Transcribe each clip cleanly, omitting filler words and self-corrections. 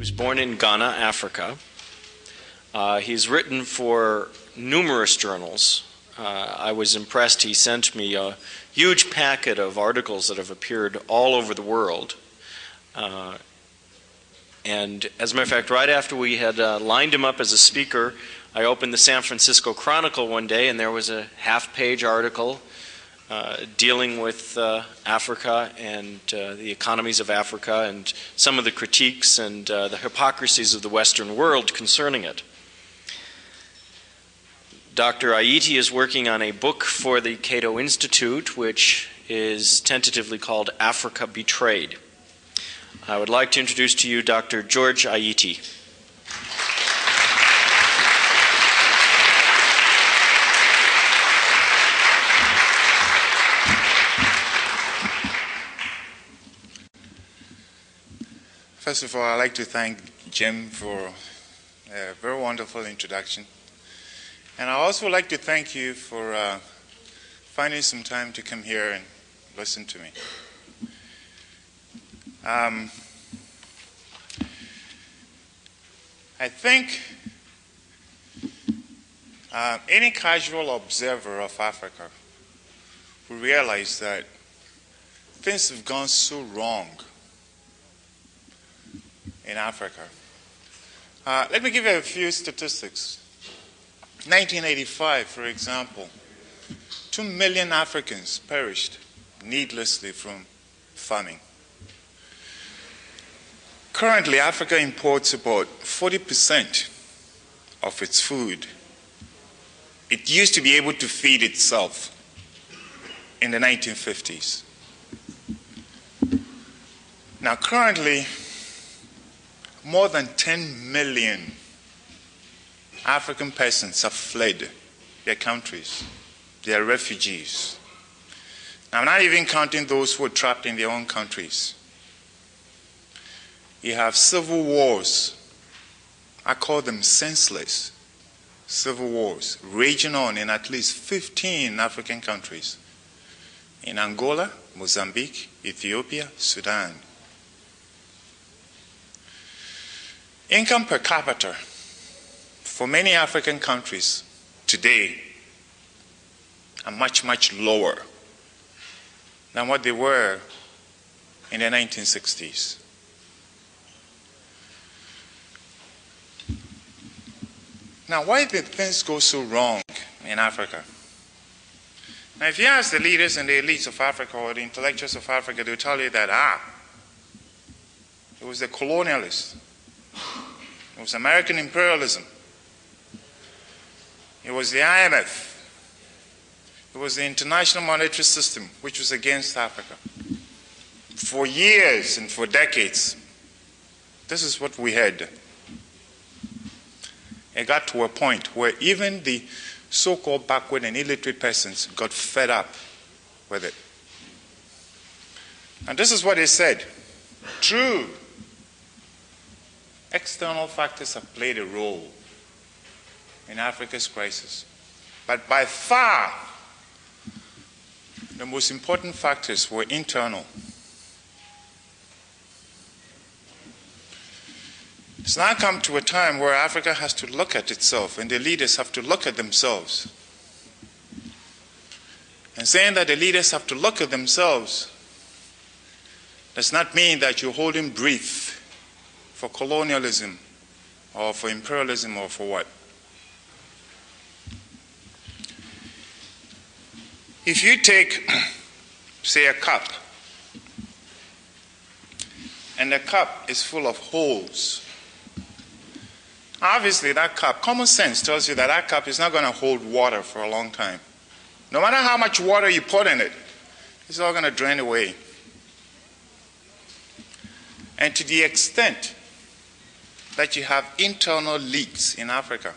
was born in Ghana, Africa. He's written for numerous journals. I was impressed. He sent me a huge packet of articles that have appeared all over the world. And as a matter of fact, right after we had lined him up as a speaker, I opened the San Francisco Chronicle one day, and there was a half-page article dealing with Africa and the economies of Africa and some of the critiques and the hypocrisies of the Western world concerning it. Dr. Ayittey is working on a book for the Cato Institute, which is tentatively called Africa Betrayed. I would like to introduce to you Dr. George Ayittey. First of all, I'd like to thank Jim for a very wonderful introduction. And I also like to thank you for finding some time to come here and listen to me. I think any casual observer of Africa will realize that things have gone so wrong in Africa. Let me give you a few statistics. 1985, for example, 2 million Africans perished needlessly from famine. Currently, Africa imports about 40% of its food. It used to be able to feed itself in the 1950s. Now, currently, more than 10 million African peasants have fled their countries. They are refugees. Now, I'm not even counting those who are trapped in their own countries. You have civil wars. I call them senseless civil wars raging on in at least 15 African countries. In Angola, Mozambique, Ethiopia, Sudan. Income per capita for many African countries today are much, much lower than what they were in the 1960s. Now, why did things go so wrong in Africa? Now, if you ask the leaders and the elites of Africa or the intellectuals of Africa, they'll tell you that, it was the colonialists. It was American imperialism. It was the IMF. It was the International Monetary System, which was against Africa. For years and for decades, this is what we had. It got to a point where even the so-called backward and illiterate peasants got fed up with it. And this is what they said. True, external factors have played a role in Africa's crisis. But by far, the most important factors were internal. It's now come to a time where Africa has to look at itself and the leaders have to look at themselves. And saying that the leaders have to look at themselves does not mean that you're holding brief for colonialism or for imperialism or for what. If you take, say, a cup, and the cup is full of holes, obviously that cup, common sense tells you that that cup is not going to hold water for a long time. No matter how much water you put in it, it's all going to drain away. And to the extent that you have internal leaks in Africa,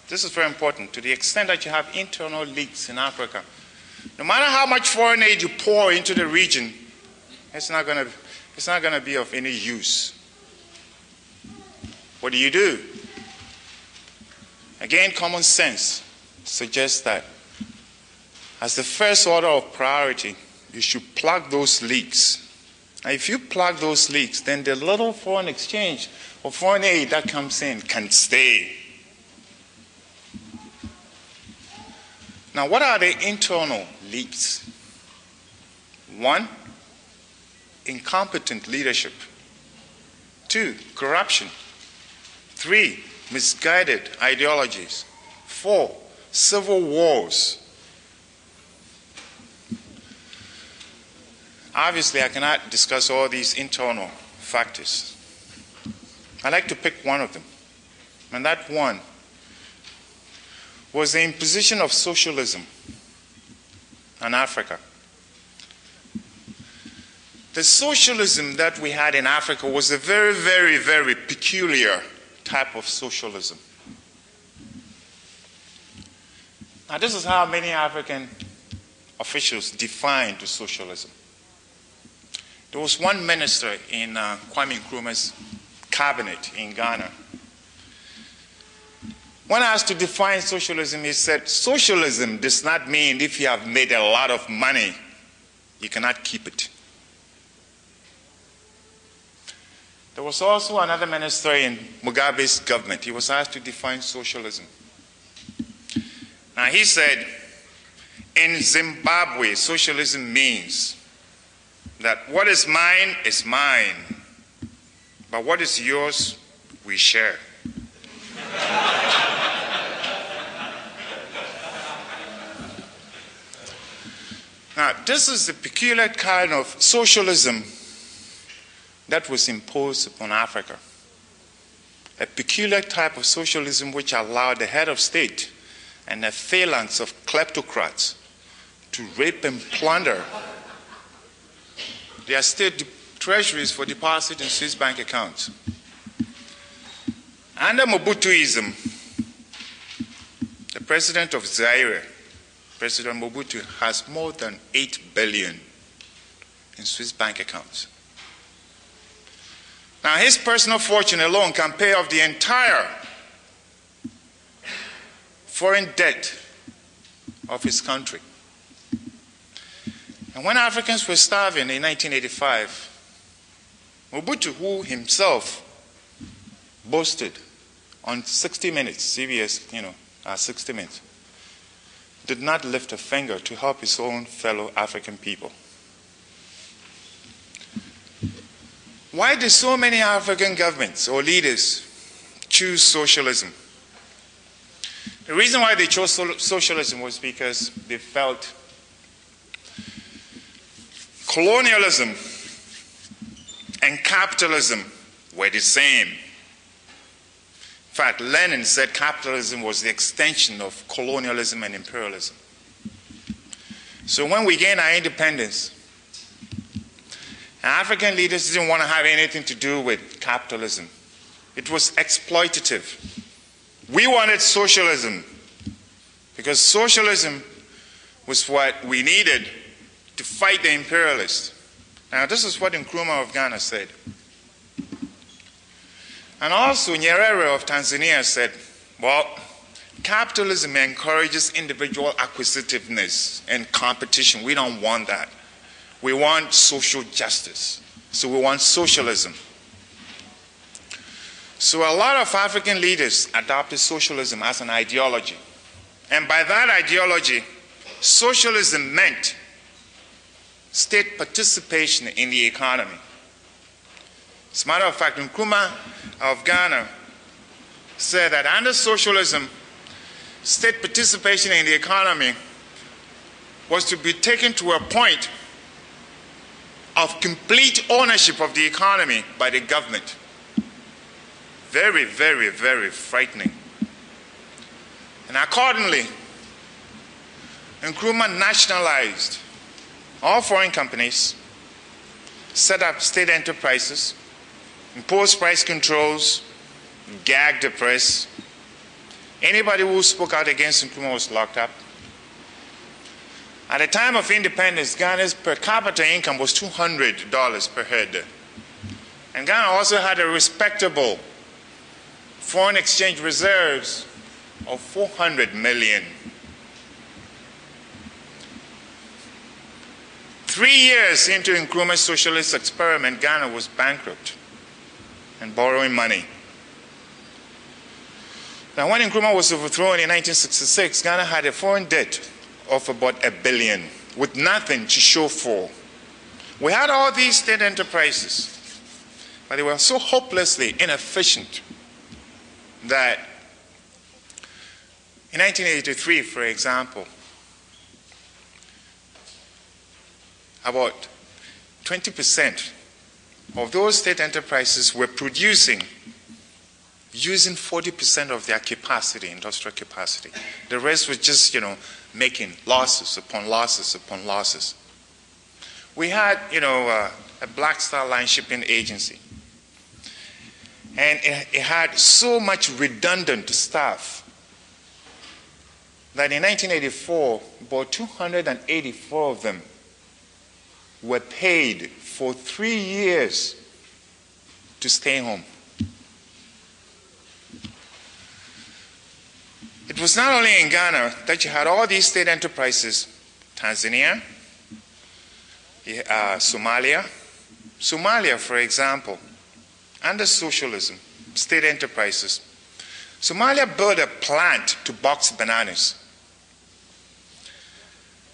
this is very important. To the extent that you have internal leaks in Africa, no matter how much foreign aid you pour into the region, it's not going to be of any use. What do? Again, common sense suggests that as the first order of priority, you should plug those leaks Now, if you plug those leaks, then the little foreign exchange or foreign aid that comes in can stay. Now, what are the internal leaks? 1, incompetent leadership. 2, corruption. 3, misguided ideologies. 4, civil wars. Obviously, I cannot discuss all these internal factors. I'd like to pick one of them. And that one was the imposition of socialism in Africa. The socialism that we had in Africa was a very, very, very peculiar type of socialism. Now, this is how many African officials defined socialism. There was one minister in Kwame Nkrumah's cabinet in Ghana. When asked to define socialism, he said, socialism does not mean if you have made a lot of money, you cannot keep it. There was also another minister in Mugabe's government. He was asked to define socialism. Now he said, in Zimbabwe, socialism means that what is mine, but what is yours, we share. Now, this is the peculiar kind of socialism that was imposed upon Africa. A peculiar type of socialism which allowed the head of state and a phalanx of kleptocrats to rape and plunder their state treasuries for deposit in Swiss bank accounts. Under Mobutuism, the president of Zaire, President Mobutu, has more than 8 billion in Swiss bank accounts. Now, his personal fortune alone can pay off the entire foreign debt of his country. And when Africans were starving in 1985, Mobutu, who himself boasted on 60 Minutes, CBS, 60 Minutes, did not lift a finger to help his own fellow African people. Why did so many African governments or leaders choose socialism? The reason why they chose socialism was because they felt colonialism and capitalism were the same. In fact, Lenin said capitalism was the extension of colonialism and imperialism. So when we gained our independence, African leaders didn't want to have anything to do with capitalism. It was exploitative. We wanted socialism because socialism was what we needed to fight the imperialists. Now, this is what Nkrumah of Ghana said. And also, Nyerere of Tanzania said, well, capitalism encourages individual acquisitiveness and competition. We don't want that. We want social justice. So we want socialism. So a lot of African leaders adopted socialism as an ideology. And by that ideology, socialism meant state participation in the economy. As a matter of fact, Nkrumah of Ghana said that under socialism, state participation in the economy was to be taken to a point of complete ownership of the economy by the government. Very, very, very frightening. And accordingly, Nkrumah nationalized all foreign companies, set up state enterprises, imposed price controls, gagged the press. Anybody who spoke out against Nkrumah was locked up. At the time of independence, Ghana's per capita income was $200 per head. And Ghana also had a respectable foreign exchange reserves of 400 million. 3 years into Nkrumah's socialist experiment, Ghana was bankrupt and borrowing money. Now, when Nkrumah was overthrown in 1966, Ghana had a foreign debt of about $1 billion, with nothing to show for. We had all these state enterprises, but they were so hopelessly inefficient that in 1983, for example, about 20% of those state enterprises were producing using 40% of their capacity, industrial capacity. The rest was just, making losses upon losses upon losses. We had, a Black Star Line shipping agency. And it had so much redundant staff that in 1984, about 284 of them were paid for 3 years to stay home. It was not only in Ghana that you had all these state enterprises, Tanzania, Somalia. Somalia, for example, under socialism, state enterprises, Somalia built a plant to box bananas.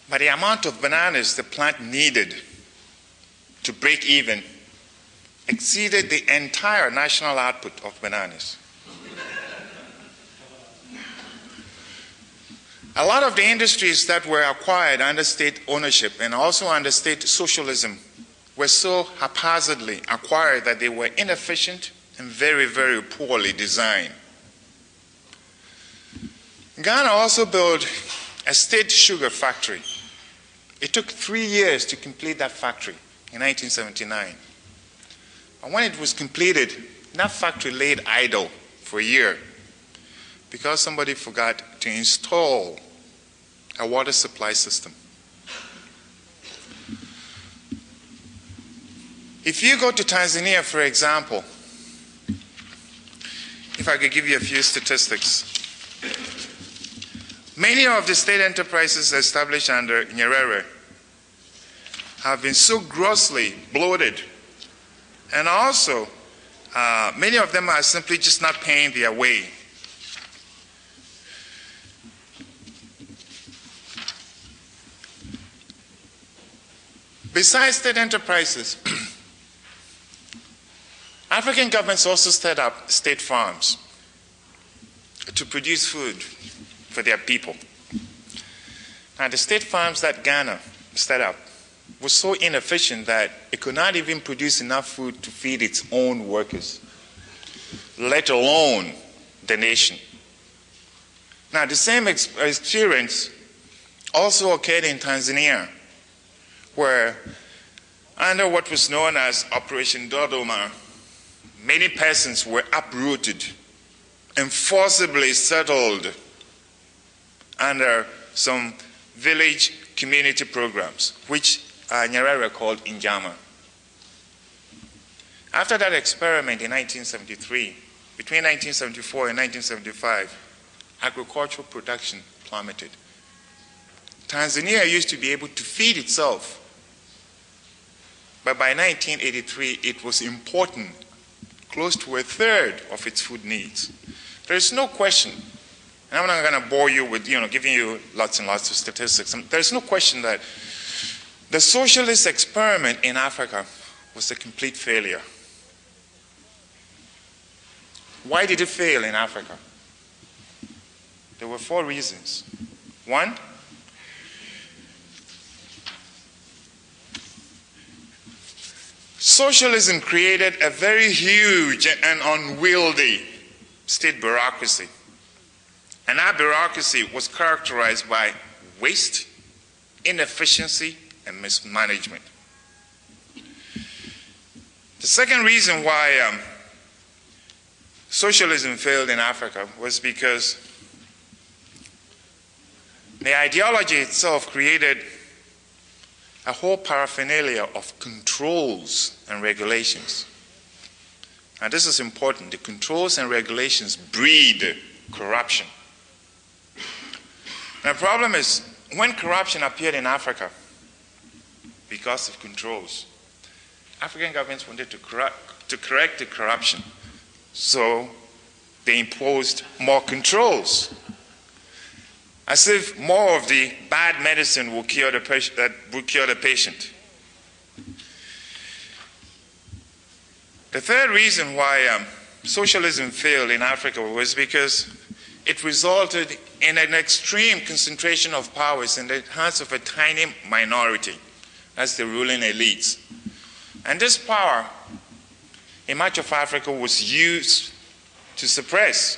But the amount of bananas the plant needed to break even exceeded the entire national output of bananas. A lot of the industries that were acquired under state ownership and also under state socialism were so haphazardly acquired that they were inefficient and very, very poorly designed. Ghana also built a state sugar factory. It took 3 years to complete that factory in 1979. And when it was completed, that factory laid idle for a year because somebody forgot to install a water supply system. If you go to Tanzania, for example, if I could give you a few statistics, many of the state enterprises established under Nyerere have been so grossly bloated, and also many of them are simply just not paying their way. Besides state enterprises, African governments also set up state farms to produce food for their people. Now, the state farms that Ghana set up were so inefficient that it could not even produce enough food to feed its own workers, let alone the nation. Now, the same experience also occurred in Tanzania, where under what was known as Operation Dodoma, many persons were uprooted and forcibly settled under some village community programs, which Nyerere called Injama. After that experiment in 1973, between 1974 and 1975, agricultural production plummeted. Tanzania used to be able to feed itself, but by 1983, it was importing close to a third of its food needs. There is no question, and I'm not going to bore you with giving you lots and lots of statistics. There's no question that the socialist experiment in Africa was a complete failure. Why did it fail in Africa? There were 4 reasons. 1, socialism created a very huge and unwieldy state bureaucracy. And that bureaucracy was characterized by waste, inefficiency, and mismanagement. The second reason why socialism failed in Africa was because the ideology itself created a whole paraphernalia of controls and regulations. And this is important. The controls and regulations breed corruption. Now, the problem is, when corruption appeared in Africa, because of controls. African governments wanted to correct the corruption, so they imposed more controls, as if more of the bad medicine will cure the patient. The third reason why socialism failed in Africa was because it resulted in an extreme concentration of powers in the hands of a tiny minority. That's the ruling elites. And this power in much of Africa was used to suppress.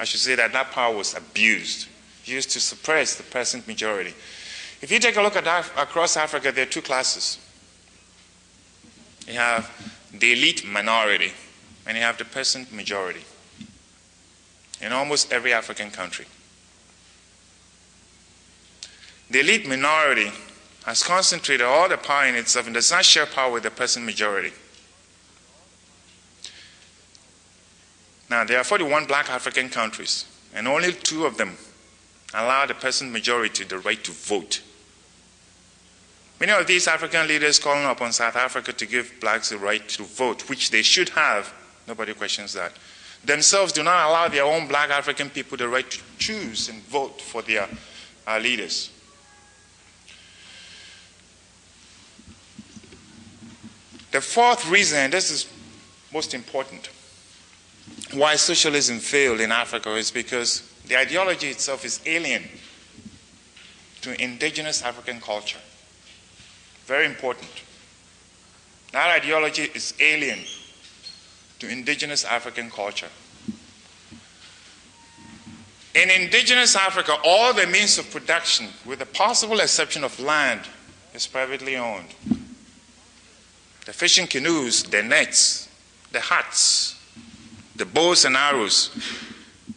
I should say that power was abused, used to suppress the peasant majority. If you take a look at across Africa, there are two classes. You have the elite minority, and you have the peasant majority in almost every African country. The elite minority has concentrated all the power in itself and does not share power with the peasant majority. Now, there are 41 black African countries, and only 2 of them allow the peasant majority the right to vote. Many of these African leaders calling upon South Africa to give blacks the right to vote, which they should have, nobody questions that, themselves do not allow their own black African people the right to choose and vote for their leaders. The fourth reason, and this is most important, why socialism failed in Africa is because the ideology itself is alien to indigenous African culture. Very important. That ideology is alien to indigenous African culture. In indigenous Africa, all the means of production, with the possible exception of land, is privately owned. The fishing canoes, the nets, the huts, the bows and arrows,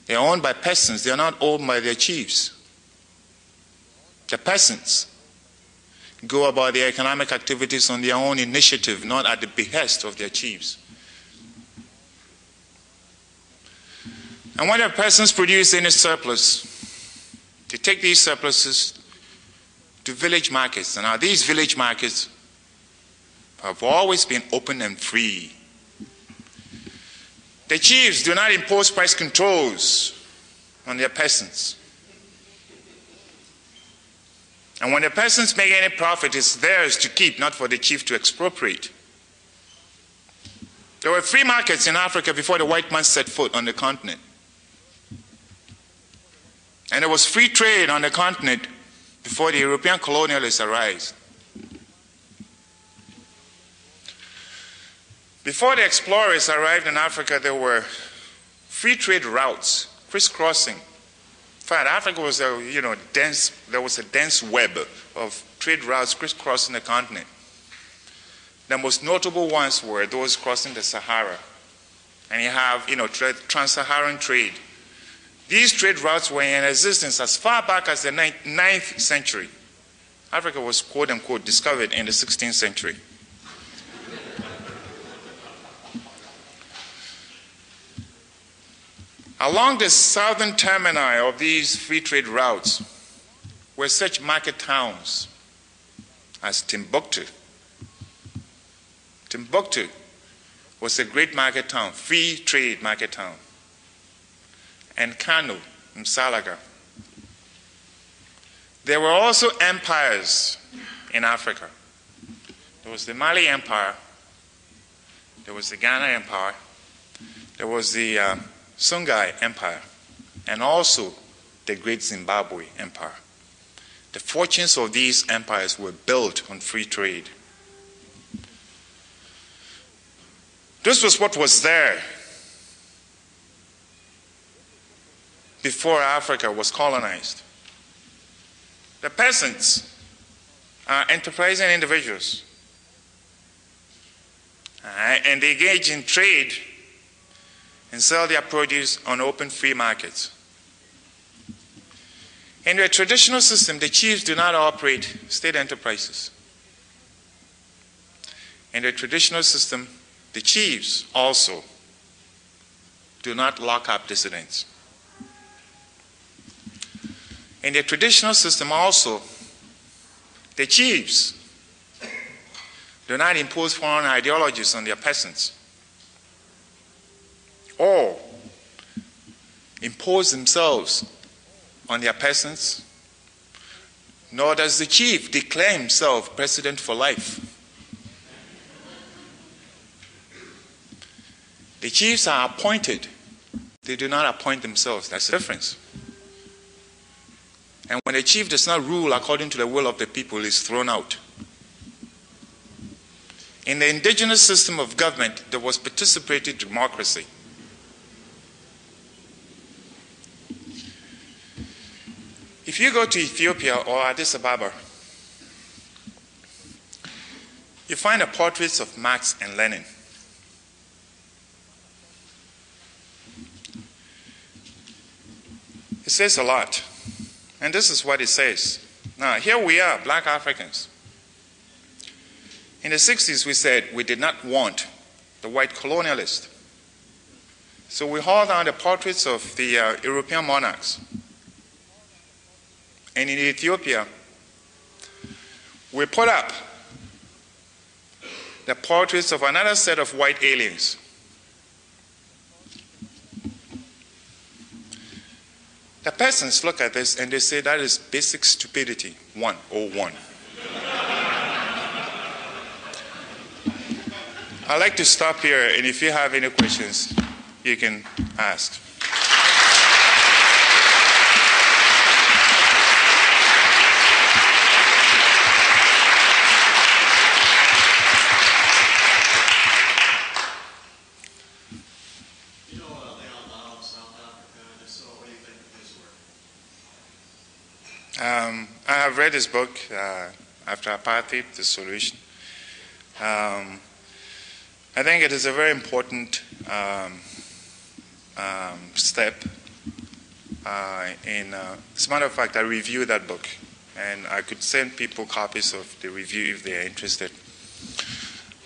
they are owned by peasants. They are not owned by their chiefs. The peasants go about their economic activities on their own initiative, not at the behest of their chiefs. And when the peasants produce any surplus, they take these surpluses to village markets. And now these village markets have always been open and free. The chiefs do not impose price controls on their peasants. And when the peasants make any profit, it's theirs to keep, not for the chief to expropriate. There were free markets in Africa before the white man set foot on the continent. And there was free trade on the continent before the European colonialists arrived. Before the explorers arrived in Africa, there were free trade routes crisscrossing. In fact, Africa was there was a dense web of trade routes crisscrossing the continent. The most notable ones were those crossing the Sahara. And you have, trans-Saharan trade. These trade routes were in existence as far back as the 9th century. Africa was, quote unquote, discovered in the 16th century. Along the southern termini of these free trade routes were such market towns as Timbuktu. Timbuktu was a great market town, free trade market town. And Kano, Msalaga. There were also empires in Africa. There was the Mali Empire, there was the Ghana Empire, there was the Songhai Empire, and also the Great Zimbabwe Empire. The fortunes of these empires were built on free trade. This was what was there before Africa was colonized. The peasants are enterprising individuals, and they engage in trade and sell their produce on open free markets. In the traditional system, the chiefs do not operate state enterprises. In the traditional system, the chiefs also do not lock up dissidents. In the traditional system also, the chiefs do not impose foreign ideologies on their peasants, or impose themselves on their peasants, nor does the chief declare himself president for life. The chiefs are appointed. They do not appoint themselves. That's the difference. And when a chief does not rule according to the will of the people, he is thrown out. In the indigenous system of government, there was participatory democracy. If you go to Ethiopia or Addis Ababa, you find the portraits of Marx and Lenin. It says a lot. And this is what it says. Now, here we are, black Africans. In the 60s, we said we did not want the white colonialist. So we hauled down the portraits of the European monarchs. And in Ethiopia, we put up the portraits of another set of white aliens. The peasants look at this and they say that is basic stupidity, 101. I'd like to stop here, and if you have any questions, you can ask. I have read his book, After Apartheid, The Solution. I think it is a very important step. As a matter of fact, I reviewed that book, and I could send people copies of the review if they are interested.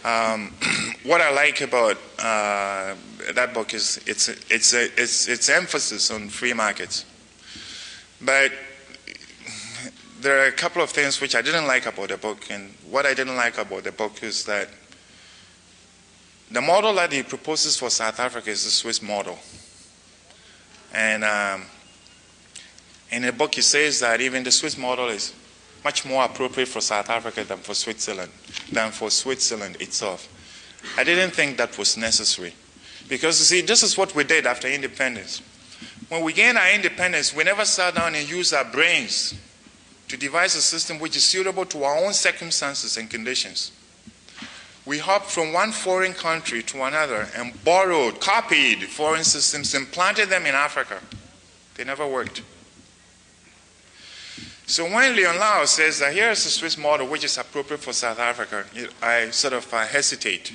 What I like about that book is its emphasis on free markets. But there are a couple of things which I didn't like about the book, and what I didn't like about the book is that the model that he proposes for South Africa is the Swiss model. And in the book he says that even the Swiss model is much more appropriate for South Africa than for Switzerland itself. I didn't think that was necessary. Because you see, this is what we did after independence. When we gained our independence, we never sat down and used our brains to devise a system which is suitable to our own circumstances and conditions. We hopped from one foreign country to another and borrowed, copied foreign systems and planted them in Africa. They never worked. So when Leon Lau says that here is a Swiss model which is appropriate for South Africa, I sort of hesitate.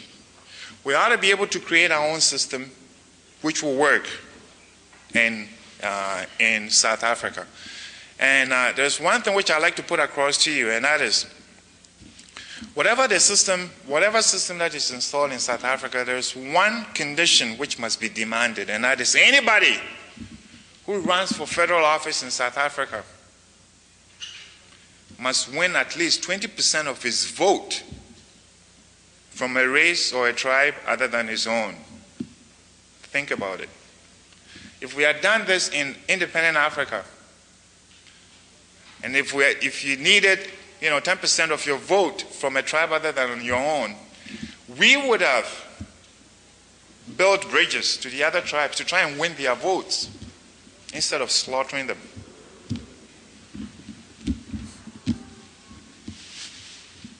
We ought to be able to create our own system which will work in South Africa. And there's one thing which I'd like to put across to you, and that is, whatever system that is installed in South Africa, there's one condition which must be demanded, and that is anybody who runs for federal office in South Africa must win at least 20% of his vote from a race or a tribe other than his own. Think about it. If we had done this in independent Africa, and if you needed 10% of your vote from a tribe other than your own, we would have built bridges to the other tribes to try and win their votes instead of slaughtering them.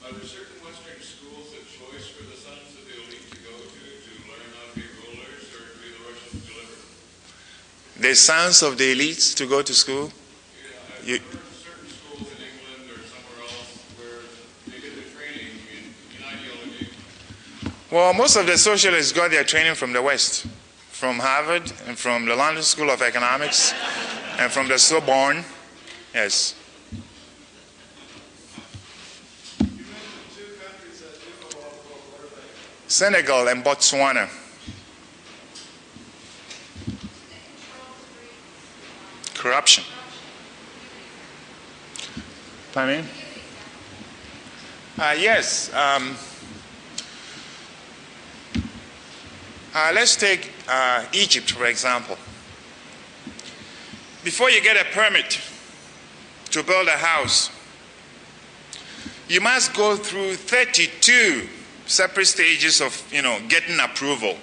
Are there certain Western schools of choice for the sons of the elite to go to learn how to be rulers, or do the Russians deliver? The sons of the elites to go to school? Yeah, certain schools in England or somewhere else where they get their training in ideology. Well, most of the socialists got their training from the West, from Harvard and from the London School of Economics and from the Sorbonne. Yes. You mentioned two countries that do know all about what are they? Senegal and Botswana. Corruption. Pardon me? Yes. Let's take Egypt, for example. Before you get a permit to build a house, you must go through 32 separate stages of, getting approval.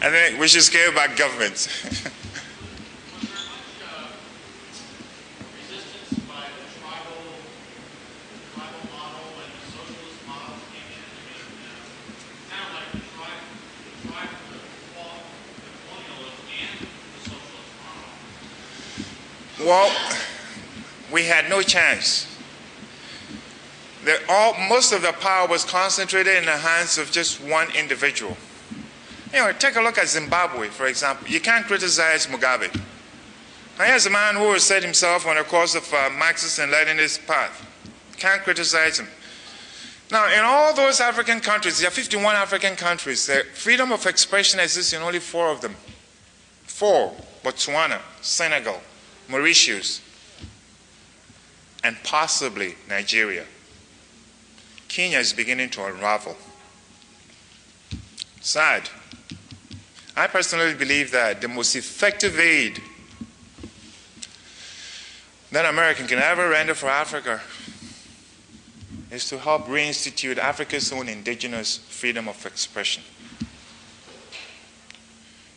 I think we should scale back governments. Well, we had no chance. Most of the power was concentrated in the hands of just one individual. Take a look at Zimbabwe, for example. You can't criticize Mugabe. Now, here's a man who has set himself on a course of Marxist and Leninist path. Can't criticize him. Now, in all those African countries, there are 51 African countries, the freedom of expression exists in only 4 of them. 4: Botswana, Senegal, Mauritius, and possibly Nigeria. Kenya is beginning to unravel. Sad. I personally believe that the most effective aid that America can ever render for Africa is to help reinstitute Africa's own indigenous freedom of expression.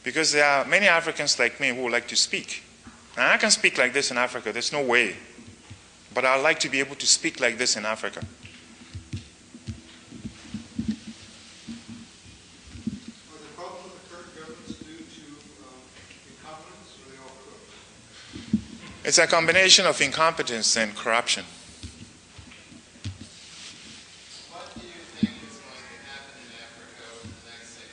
Because there are many Africans like me who would like to speak. And I can speak like this in Africa, there's no way. But I'd like to be able to speak like this in Africa. It's a combination of incompetence and corruption. What do you think is going to happen in Africa over the next, say,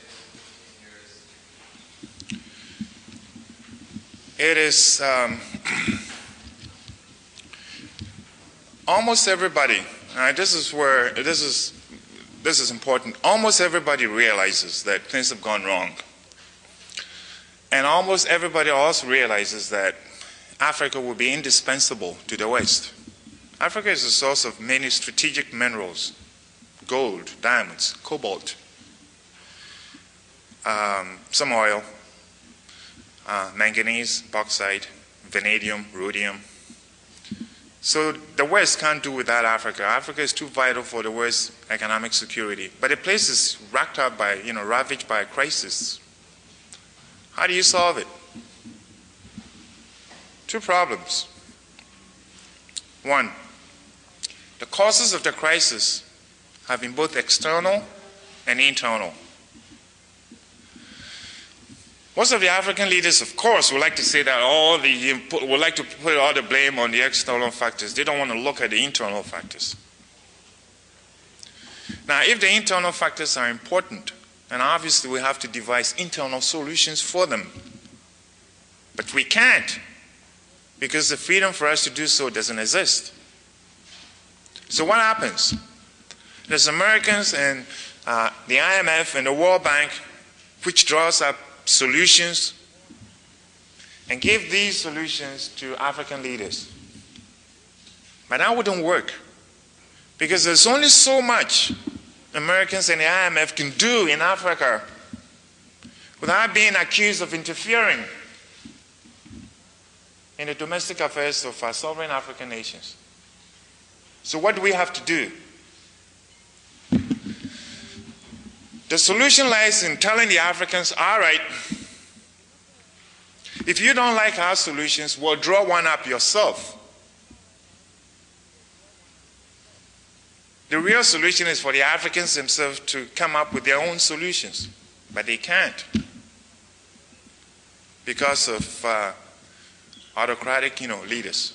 15 years? It is almost everybody. This is important. Almost everybody realizes that things have gone wrong, and almost everybody also realizes that Africa will be indispensable to the West. Africa is the source of many strategic minerals: gold, diamonds, cobalt, some oil, manganese, bauxite, vanadium, rhodium. So the West can't do without Africa. Africa is too vital for the West's economic security. But the place is racked up by, ravaged by a crisis. How do you solve it? 2 problems. 1, the causes of the crisis have been both external and internal. Most of the African leaders, of course, would like to say that would like to put all the blame on the external factors. They don't want to look at the internal factors. Now, if the internal factors are important, then obviously we have to devise internal solutions for them. But we can't, because the freedom for us to do so doesn't exist. So what happens? There's Americans and the IMF and the World Bank, which draws up solutions and give these solutions to African leaders. But that wouldn't work, because there's only so much Americans and the IMF can do in Africa without being accused of interfering in the domestic affairs of our sovereign African nations. So what do we have to do? The solution lies in telling the Africans, all right, if you don't like our solutions, well, draw one up yourself. The real solution is for the Africans themselves to come up with their own solutions, but they can't because of autocratic, leaders.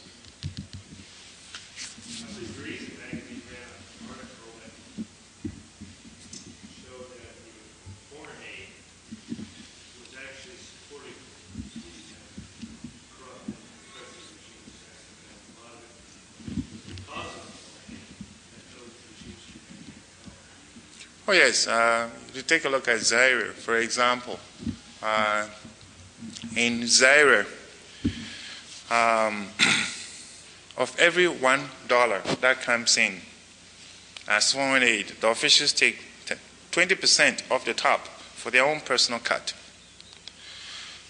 Oh yes, you take a look at Zaire, for example. In Zaire, of every $1 that comes in as foreign aid, the officials take 20% off the top for their own personal cut.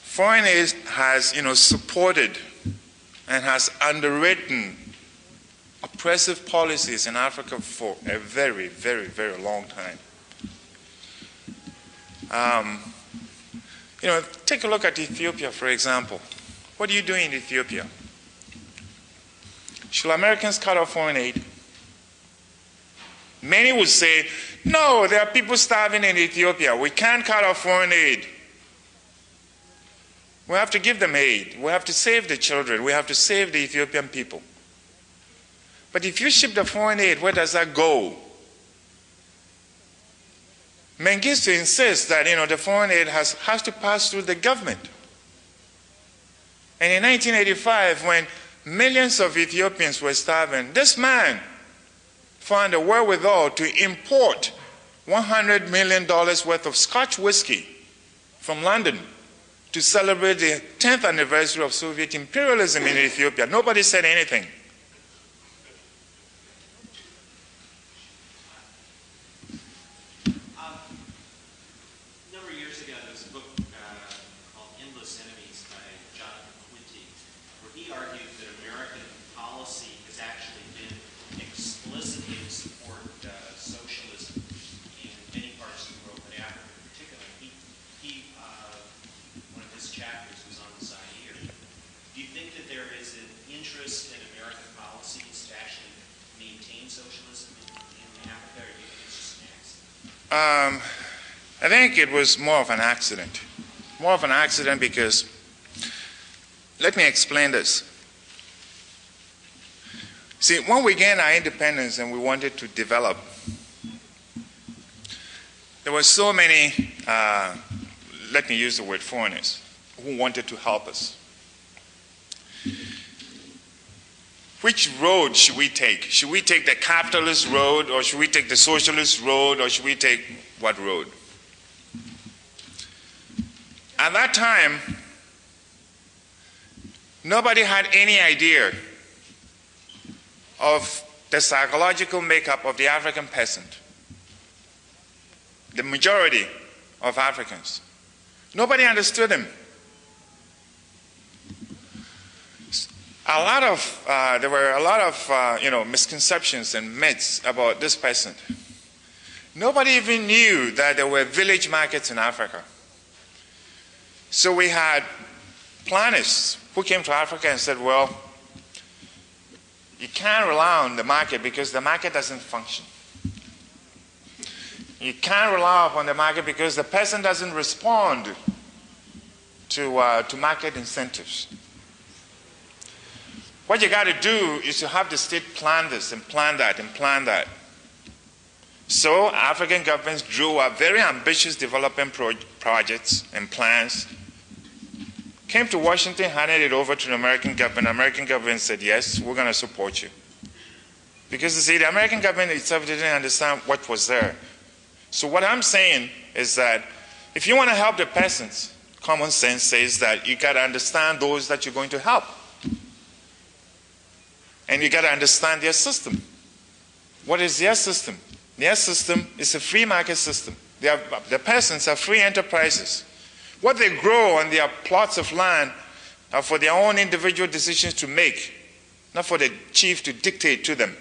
Foreign aid has, supported and has underwritten oppressive policies in Africa for a very, very, very long time. Take a look at Ethiopia, for example. What do you do in Ethiopia? Should Americans cut off foreign aid? Many would say, no, there are people starving in Ethiopia. We can't cut off foreign aid. We have to give them aid. We have to save the children. We have to save the Ethiopian people. But if you ship the foreign aid, where does that go? Mengistu insists that the foreign aid has to pass through the government. And in 1985, when millions of Ethiopians were starving, this man found a wherewithal to import $100 million worth of Scotch whiskey from London to celebrate the 10th anniversary of Soviet imperialism in Ethiopia. Nobody said anything. I think it was more of an accident. More of an accident because, let me explain this. See, when we gained our independence and we wanted to develop, there were so many, let me use the word foreigners, who wanted to help us. Which road should we take? Should we take the capitalist road, or should we take the socialist road, or should we take what road? At that time, nobody had any idea of the psychological makeup of the African peasant, the majority of Africans. Nobody understood them. There were a lot of misconceptions and myths about this peasant. Nobody even knew that there were village markets in Africa. So we had planners who came to Africa and said, well, you can't rely on the market because the market doesn't function. You can't rely upon the market because the peasant doesn't respond to market incentives. What you got to do is to have the state plan this and plan that and plan that. So African governments drew up very ambitious development projects and plans, came to Washington, handed it over to the American government. The American government said, yes, we're going to support you. Because you see, the American government itself didn't understand what was there. So what I'm saying is that if you want to help the peasants, common sense says that you got to understand those that you're going to help. And you got to understand their system. What is their system? Their system is a free market system. The peasants are free enterprises. What they grow on their plots of land are for their own individual decisions to make, not for the chief to dictate to them.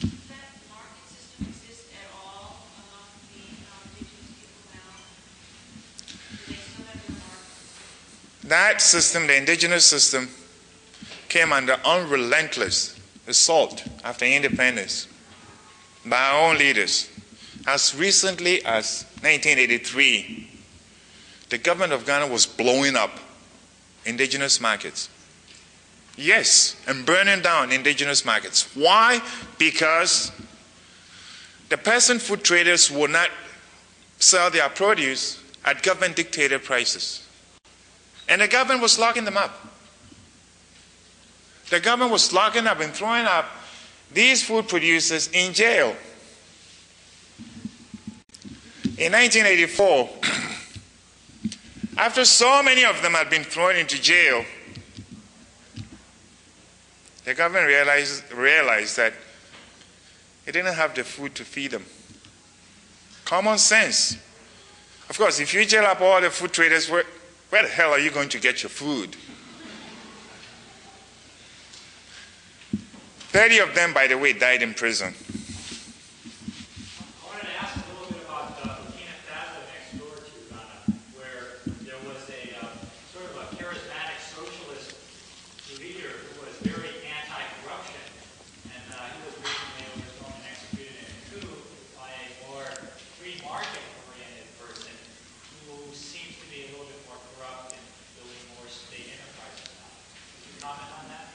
Does that market system exist at all among the indigenous people now? Do they still have their market? That system, the indigenous system, came under unrelentless assault after independence by our own leaders. As recently as 1983, the government of Ghana was blowing up indigenous markets. Yes, and burning down indigenous markets. Why? Because the peasant food traders would not sell their produce at government-dictated prices. And the government was locking them up. The government was locking up and throwing up these food producers in jail. In 1984, after so many of them had been thrown into jail, the government realized that it didn't have the food to feed them. Common sense. Of course, if you jail up all the food traders, where the hell are you going to get your food? 30 of them, by the way, died in prison. I wanted to ask a little bit about Burkina Faso next door to Ghana, where there was a sort of a charismatic socialist leader who was very anti-corruption, and he was recently overthrown and executed in a coup by a more free market-oriented person who seems to be a little bit more corrupt and building more state enterprises now. Could you comment on that?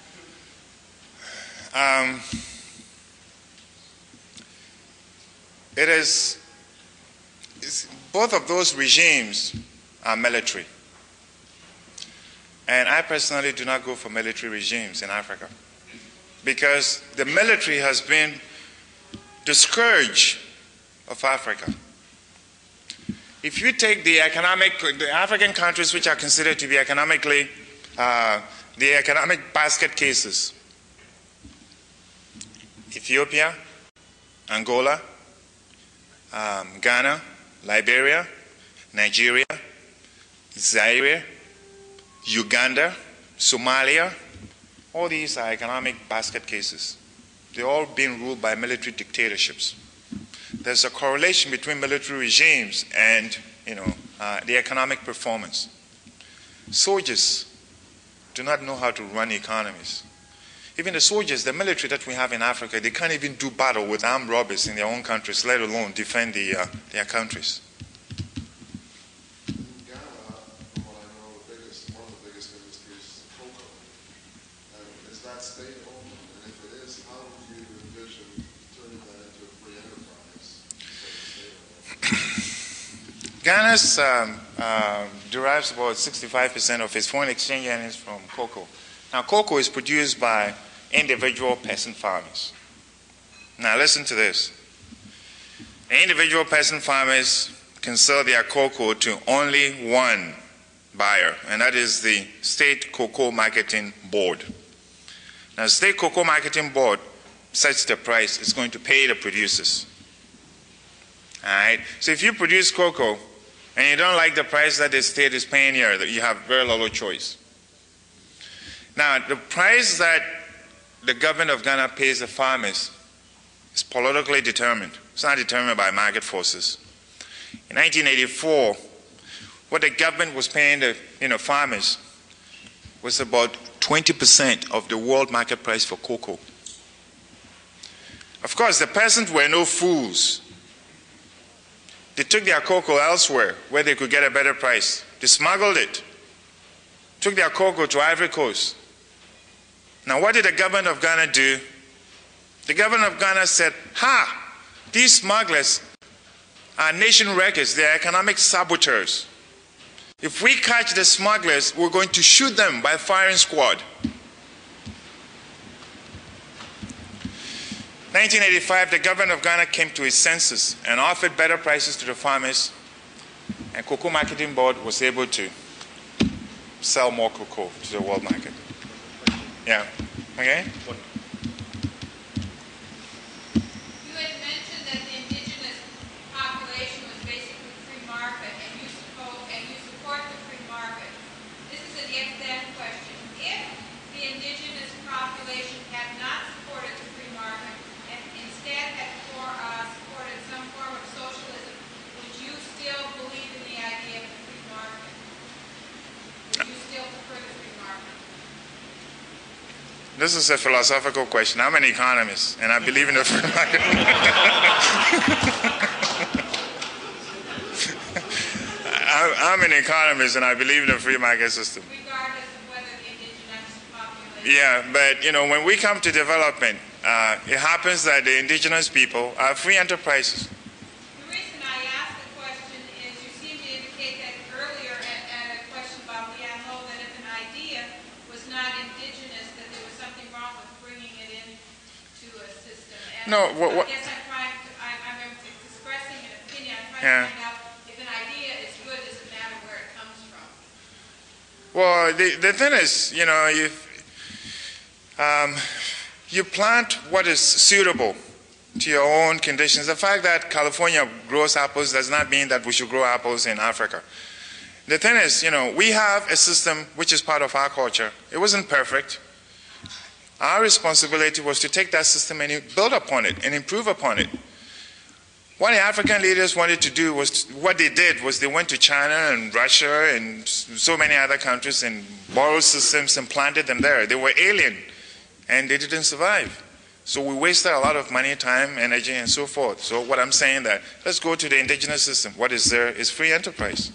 Both of those regimes are military. And I personally do not go for military regimes in Africa because the military has been the scourge of Africa. If you take the African countries which are considered to be economically, the economic basket cases, Ethiopia, Angola, Ghana, Liberia, Nigeria, Zaire, Uganda, Somalia, all these are economic basket cases. They're all being ruled by military dictatorships. There's a correlation between military regimes and, the economic performance. Soldiers do not know how to run economies. Even the soldiers, the military that we have in Africa, they can't even do battle with armed robbers in their own countries, let alone defend their countries. In Ghana, from what I know, one of the biggest industries is cocoa. Is that state-owned? And if it is, how do you envision turning that into a free enterprise? Ghana's derives about 65% of its foreign exchange earnings from cocoa. Now, cocoa is produced by individual peasant farmers. Now, listen to this. Individual peasant farmers can sell their cocoa to only one buyer, and that is the State Cocoa Marketing Board. Now, the State Cocoa Marketing Board sets the price it's going to pay the producers. All right? So if you produce cocoa and you don't like the price that the state is paying you have very little choice. Now, the price that the government of Ghana pays the farmers is politically determined. It's not determined by market forces. In 1984, what the government was paying the farmers was about 20% of the world market price for cocoa. Of course, the peasants were no fools. They took their cocoa elsewhere where they could get a better price. They smuggled it, took their cocoa to Ivory Coast. Now, what did the government of Ghana do? The government of Ghana said, these smugglers are nation wreckers. They are economic saboteurs. If we catch the smugglers, we're going to shoot them by firing squad. 1985, the government of Ghana came to its senses and offered better prices to the farmers, and Cocoa Marketing Board was able to sell more cocoa to the world market. Yeah. Okay? You had mentioned that the indigenous population was basically free market, and you support the free market. This is an if-then question. If the indigenous population had not supported the free market and instead had supported some form of socialism, would you still believe in the idea of the free market? Would you still prefer the free market? This is a philosophical question. I'm an economist, and I believe in the free market. I'm an economist, and I believe in the free market system. Regardless of whether the indigenous population... Yeah, but, when we come to development, it happens that the indigenous people are free enterprises. The reason I asked the question is you seem to indicate that earlier at a question about Lian-Ho that if an idea was not indigenous, that there was something wrong with bringing it into a system. And No, I guess I'm expressing an opinion. I'm trying to find out if an idea is good, does it matter where it comes from? Well, the thing is, You plant what is suitable to your own conditions. The fact that California grows apples does not mean that we should grow apples in Africa. The thing is, we have a system which is part of our culture. It wasn't perfect. Our responsibility was to take that system and build upon it and improve upon it. What the African leaders wanted to do was, what they did was they went to China and Russia and so many other countries and borrowed systems and planted them there. They were alien and they didn't survive. So we wasted a lot of money, time, energy, and so forth. So what I'm saying that, let's go to the indigenous system. What is there is free enterprise.